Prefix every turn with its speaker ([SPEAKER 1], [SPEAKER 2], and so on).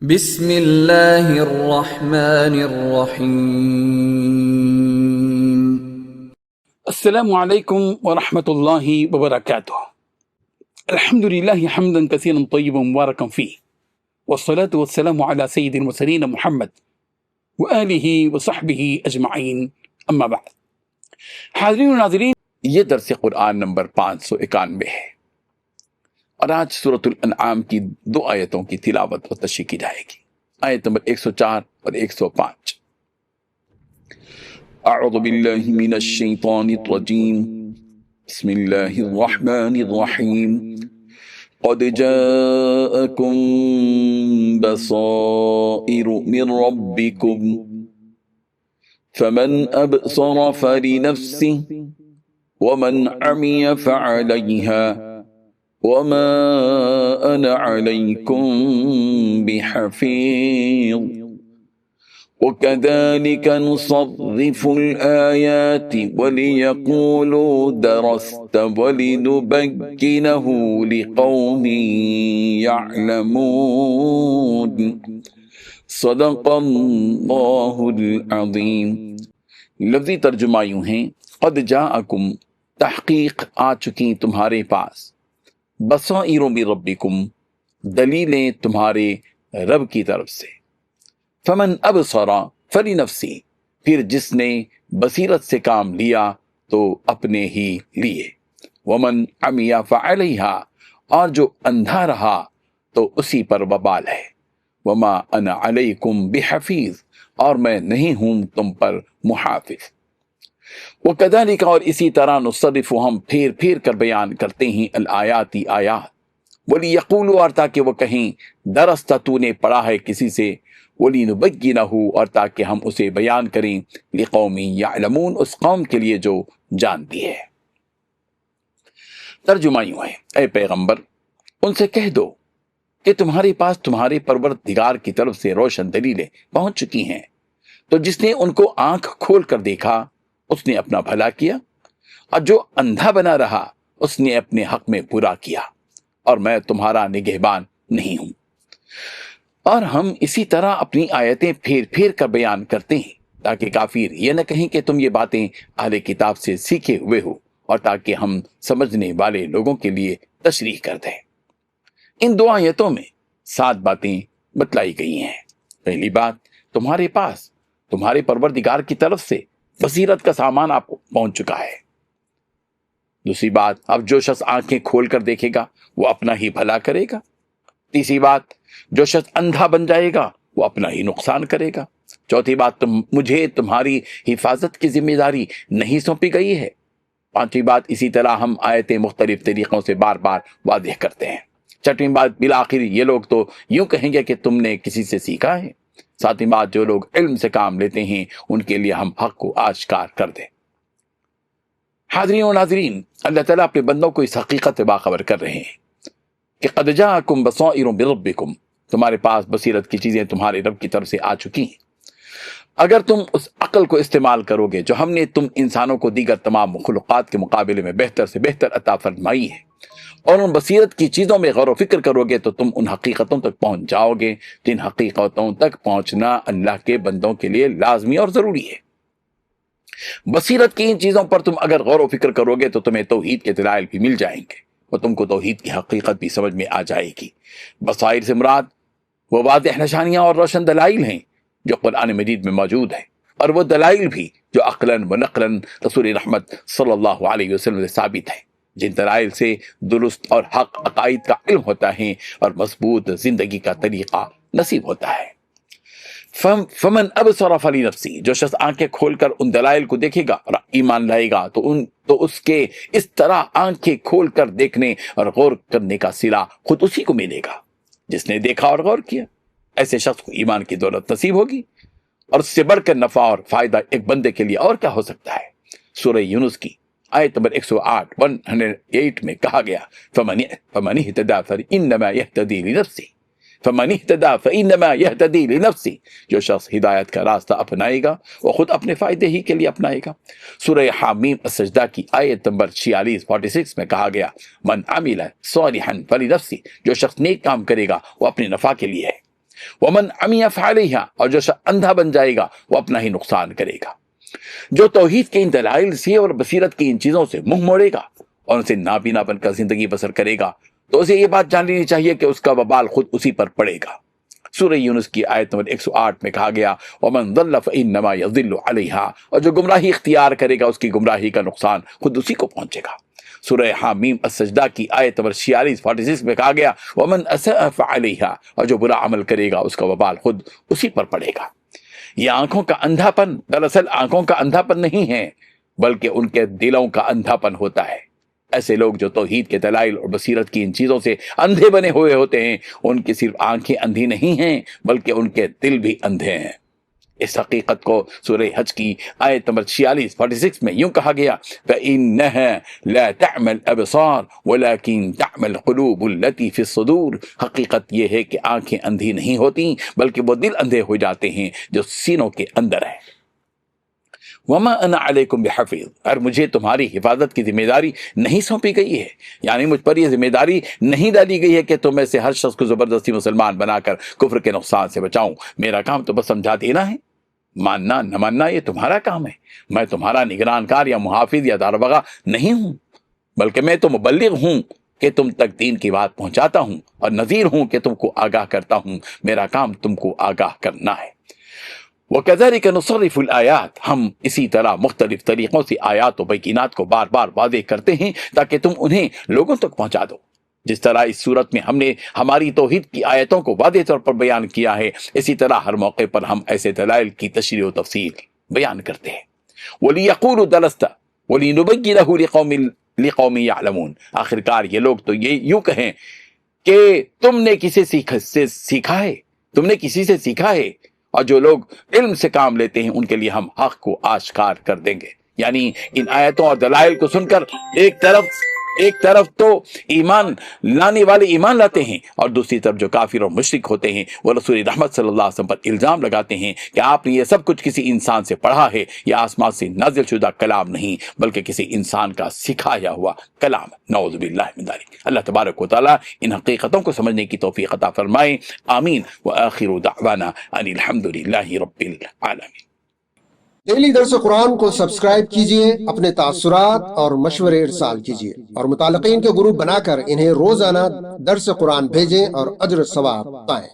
[SPEAKER 1] بسم اللہ الرحمن الرحیم۔
[SPEAKER 2] السلام علیکم ورحمۃ اللہ وبرکاتہ۔ الحمد للہ حمدا کثیرا طیبا مبارکا فیہ، والصلاة والسلام علی سید المرسلین محمد وآلہ وصحبہ اجمعین، اما بعد۔ حاضرین و ناظرین، یہ درس قرآن نمبر 591 ہے، اور آج سورۃ الانعام کی 2 آیتوں کی تلاوت و تشریح کی جائے گی، آیت نمبر 104 اور 105۔ اعوذ باللہ من الشیطان الرجیم، بسم اللہ الرحمن الرحیم۔ قد جاءکم بصائر من ربکم فمن ابصر فلنفسه ومن عمی فعلیہا وما أنا عليكم بحفيظ وكذلك نصرف الآيات وليقولوا درست ولنبينه لقوم يعلمون۔ صدق اللہ العظیم۔ لفظی ترجمہ یوں ہیں، قد جاءکم، تحقیق آ چکی تمہارے پاس، بصائر من ربکم، دلیلیں تمہارے رب کی طرف سے، فمن ابصر فلنفسی، پھر جس نے بصیرت سے کام لیا تو اپنے ہی لیے، ومن عمی فعلیہا، اور جو اندھا رہا تو اسی پر وبال ہے، وما انا علیکم بحفیظ، اور میں نہیں ہوں تم پر محافظ۔ وَكَذَلِكَ، اور اسی طرح نصرف، ہم پھیر پھیر کر بیان کرتے ہیں، الآیاتی آیات، وَلِيَقُولُوا، اور تاکہ وہ کہیں درست تو نے پڑھا ہے کسی سے، وَلِنُبَيِّنَهُ، اور تاکہ ہم اسے بیان کریں، لِقَوْمٍ يَعْلَمُونَ، اس قوم کے لیے جو جانتی ہے۔ ترجمہ یوں ہے، اے پیغمبر ان سے کہہ دو کہ تمہارے پاس تمہارے پروردگار کی طرف سے روشن دلیلیں پہنچ چکی ہیں، تو جس نے ان کو آنکھ کھول کر دیکھا اس نے اپنا بھلا کیا، اور جو اندھا بنا رہا اس نے اپنے حق میں برا کیا، اور میں تمہارا نگہبان نہیں ہوں۔ اور ہم اسی طرح اپنی آیتیں پھیر پھیر کر بیان کرتے ہیں تاکہ کافر یہ نہ کہیں کہ تم یہ باتیں اہل کتاب سے سیکھے ہوئے ہو، اور تاکہ ہم سمجھنے والے لوگوں کے لیے تشریح کر دیں۔ ان 2 آیتوں میں 7 باتیں بتلائی گئی ہیں۔ پہلی بات، تمہارے پاس تمہارے پروردگار کی طرف سے بصیرت کا سامان آپ کو پہنچ چکا ہے۔ دوسری بات، اب جو شخص آنکھیں کھول کر دیکھے گا وہ اپنا ہی بھلا کرے گا۔ تیسری بات، جو شخص اندھا بن جائے گا وہ اپنا ہی نقصان کرے گا۔ چوتھی بات، مجھے تمہاری حفاظت کی ذمہ داری نہیں سونپی گئی ہے۔ پانچویں بات، اسی طرح ہم آیتیں مختلف طریقوں سے بار بار واضح کرتے ہیں۔ چھٹویں بات، بالآخر یہ لوگ تو یوں کہیں گے کہ تم نے کسی سے سیکھا ہے۔ ساتویں بات، جو لوگ علم سے کام لیتے ہیں ان کے لیے ہم حق کو آشکار کر دیں۔ حاضرین و ناظرین، اللہ تعالیٰ اپنے بندوں کو اس حقیقت سے باخبر کر رہے ہیں کہ قد جاءکم بصائر من ربکم، تمہارے پاس بصیرت کی چیزیں تمہارے رب کی طرف سے آ چکی ہیں۔ اگر تم اس عقل کو استعمال کرو گے جو ہم نے تم انسانوں کو دیگر تمام مخلوقات کے مقابلے میں بہتر سے بہتر عطا فرمائی ہے، اور ان بصیرت کی چیزوں میں غور و فکر کرو گے تو تم ان حقیقتوں تک پہنچ جاؤ گے جن حقیقتوں تک پہنچنا اللہ کے بندوں کے لیے لازمی اور ضروری ہے۔ بصیرت کی ان چیزوں پر تم اگر غور و فکر کرو گے تو تمہیں توحید کے دلائل بھی مل جائیں گے، اور تم کو توحید کی حقیقت بھی سمجھ میں آ جائے گی۔ بصائر سے مراد وہ واضح نشانیاں اور روشن دلائل ہیں جو قرآن مجید میں موجود ہیں، اور وہ دلائل بھی جو عقلاً و نقلاً رسول رحمت صلی اللہ علیہ وسلم سے ثابت ہیں، جن دلائل سے درست اور حق عقائد کا علم ہوتا ہے اور مضبوط زندگی کا طریقہ نصیب ہوتا ہے۔ فمن ابصر فلنفسی، جو شخص آنکھیں کھول کر ان دلائل کو دیکھے گا اور ایمان لائے گا تو اس کے اس طرح آنکھیں کھول کر دیکھنے اور غور کرنے کا صلہ خود اسی کو ملے گا جس نے دیکھا اور غور کیا۔ ایسے شخص کو ایمان کی دولت نصیب ہوگی، اور اس سے بڑھ کر نفع اور فائدہ ایک بندے کے لیے اور کیا ہو سکتا ہے۔ سورہ یونس کی آیت نمبر 108 میں کہا گیا، فمن اهتدى فإنما يهتدي لنفسه فمن اهتدى فإنما يهتدي لنفسه، جو شخص ہدایت کا راستہ اپنائے گا وہ خود اپنے فائدے ہی کے لیے اپنائے گا۔ سورہ حامیم السجدہ کی آیت نمبر 46 میں کہا گیا، من عمل صالحا فلنفسه، جو شخص نیک کام کرے گا وہ اپنے نفع کے لیے ہے۔ ومن عمی فعلیہا، اور جو شخص اندھا بن جائے گا وہ اپنا ہی نقصان کرے گا۔ جو توحید کے ان دلائل سے اور بصیرت کی ان چیزوں سے منہ موڑے گا اور اسے نابینا بن کر زندگی بسر کرے گا تو اسے یہ بات جان لینی چاہیے کہ اس کا وبال خود اسی پر پڑے گا۔ سورہ یونس کی آیت نمبر 108 میں کہا گیا وَمَن ضَلَّ فَإِنَّمَا يَضِلُّ عَلَيْهَا، اور جو گمراہی اختیار کرے گا اس کی گمراہی کا نقصان خود اسی کو پہنچے گا۔ سورہ حامیم السجدہ کی آیت نمبر 46 میں کہا گیا وَمَن أَسَاءَ فَعَلَيْهَا، اور جو برا عمل کرے گا اس کا وبال خود اسی پر پڑے گا۔ یہ آنکھوں کا اندھا پن دراصل آنکھوں کا اندھا پن نہیں ہے بلکہ ان کے دلوں کا اندھا پن ہوتا ہے۔ ایسے لوگ جو توحید کے دلائل اور بصیرت کی ان چیزوں سے اندھے بنے ہوئے ہوتے ہیں ان کی صرف آنکھیں اندھی نہیں ہیں بلکہ ان کے دل بھی اندھے ہیں۔ اس حقیقت کو سورہ حج کی آیت نمبر 46 میں یوں کہا گیا فَإِنَّهَا لَا تَعْمَى الْأَبْصَارُ وَلَكِنْ تَعْمَى الْقُلُوبُ الَّتِي فِي الصُّدُورِ، حقیقت یہ ہے کہ آنکھیں اندھی نہیں ہوتی بلکہ وہ دل اندھے ہو جاتے ہیں جو سینوں کے اندر ہے۔ وما انا علیکم بحفیظ، اور مجھے تمہاری حفاظت کی ذمہ داری نہیں سونپی گئی ہے، یعنی مجھ پر یہ ذمہ داری نہیں ڈالی گئی ہے کہ تم میں سے ہر شخص کو زبردستی مسلمان بنا کر کفر کے نقصان سے بچاؤں۔ میرا کام تو بس سمجھا دینا ہے، ماننا نہ ماننا یہ تمہارا کام ہے۔ میں تمہارا نگران کار یا محافظ یا داروغہ نہیں ہوں، بلکہ میں تو مبلغ ہوں کہ تم تک دین کی بات پہنچاتا ہوں، اور نذیر ہوں کہ تم کو آگاہ کرتا ہوں۔ میرا کام تم کو آگاہ کرنا ہے۔ وَكَذَلِكَ نُصَرِّفُ الْآيَاتِ، ہم اسی طرح مختلف طریقوں سے آیات و بینات کو بار بار واضح کرتے ہیں تاکہ تم انہیں لوگوں تک پہنچا دو۔ جس طرح اس صورت میں ہم نے ہماری توحید کی آیتوں کو واضح طور پر بیان کیا ہے، اسی طرح ہر موقع پر ہم ایسے دلائل کی تشریح و تفصیل بیان کرتے ہیں۔ وَلِيَقُولُوا دَرَسْتَ وَلِنُبَيِّنَهُ لِقَوْمٍ يَعْلَمُونَ، آخرکار یہ لوگ تو یہ یوں کہیں کہ تم نے کسی سے سیکھا ہے، تم نے کسی سے سیکھا ہے، اور جو لوگ علم سے کام لیتے ہیں ان کے لیے ہم حق کو آشکار کر دیں گے۔ یعنی ان آیتوں اور دلائل کو سن کر ایک طرف تو ایمان لانے والے ایمان لاتے ہیں اور دوسری طرف جو کافر اور مشرک ہوتے ہیں وہ رسول رحمت صلی اللہ علیہ وسلم پر الزام لگاتے ہیں کہ آپ نے یہ سب کچھ کسی انسان سے پڑھا ہے، یہ آسمان سے نازل شدہ کلام نہیں بلکہ کسی انسان کا سکھایا ہوا کلام۔ نعوذ باللہ من ذلک۔ اللہ تبارک و تعالی ان حقیقتوں کو سمجھنے کی توفیق عطا فرمائے، آمین۔ وآخر دعوانا ان الحمد للہ رب العالمین۔
[SPEAKER 3] ڈیلی درس قرآن کو سبسکرائب کیجئے، اپنے تاثرات اور مشورے ارسال کیجئے، اور متعلقین کے گروپ بنا کر انہیں روزانہ درس قرآن بھیجیں اور اجر ثواب پائیں۔